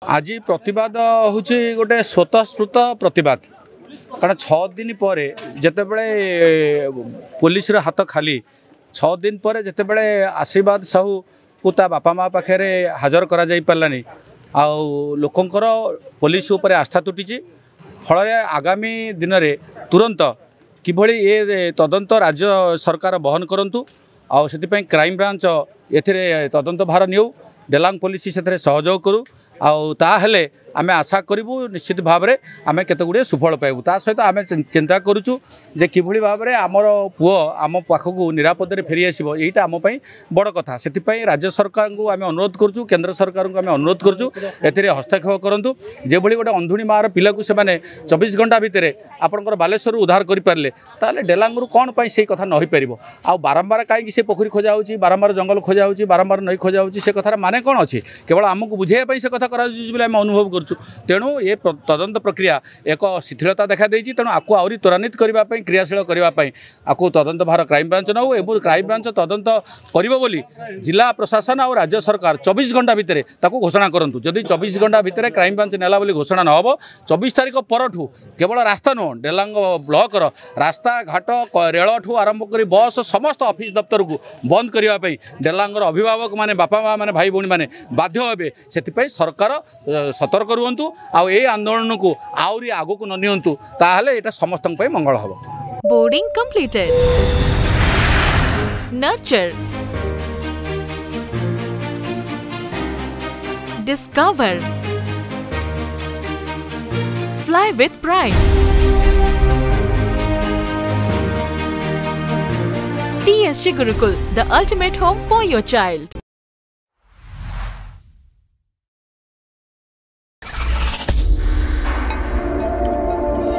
आज प्रतिवाद हूँ गोटे स्वतःस्फूर्त प्रतिवाद कारण 6 दिन पर जितेबले पुलिस हाथ खाली 6 दिन पर जितेबले आशीर्वाद साहू को बापा माँ पाखे हाजर करा जाई पारलानी लोकंकर पुलिस उपर आस्था तुटी फल आगामी दिन में तुरंत किभली ये तदंत राज्य सरकार बहन करंतु से क्राइम ब्रांच ए तदंत भार निउ डेलांग पुलिस से सहयोग करूँ आउ आमे आशा करूँ निश्चित भाव में आम केतगुड़े सुफल पाइबू ता सहित आम चिंता करुचु जे किभली भाव में आमर पुओ आम पाखक निरापद फेरी आसो यहीटा आम बड़ कथा से राज्य सरकार को आम अनुरोध करुँ केन्द्र सरकार को आम अनुरोध करुँ ए हस्तक्षेप करूँ जो गोटे अंधुणी मार पिला को से 24 घंटा भितर आपंकर बालेश्वर उद्धार करें ताले डेलांगू कौन से कथा न हो पार आ बारंबार कहीं से पोखरी खोजा हो बारंबार जंगल खोजा हो बारंबार नई खोजा हो से कथार माने कौन अच्छी केवल आमको बुझाई से कथा करें अनुभव कर तेणु ये तदंत प्रक्रिया एक शिथिलता देखा देती तेणु आपको आहरी त्वरान्वित करने क्रियाशील करने आपको तदंत भार क्राइम ब्रांच नौ और क्राइम ब्रांच तदंत कर जिला प्रशासन और राज्य सरकार 24 घंटा भितर ताकू घोषणा करूँ जदि 24 घंटा भितर क्राइम ब्रांच नेला बोली घोषणा न हो 24 तारीख परठू केवल रास्ता नुह डेलांग ब्लॉक रास्ता घाट रेल ठू आरंभ कर बस समस्त ऑफिस दफ्तर को बंद करने डेलांगर अभिभावक माने बापा माँ माने भाई भौणी माने बाध्य हे से सरकार सतर्क रुहतु आउ ए आंदोलन को आउरी आगो को न नियंतु ताहले एटा समस्त मंगल हबो। Boarding completed nurture discover fly with pride TSG Gurukul, the ultimate home for your child.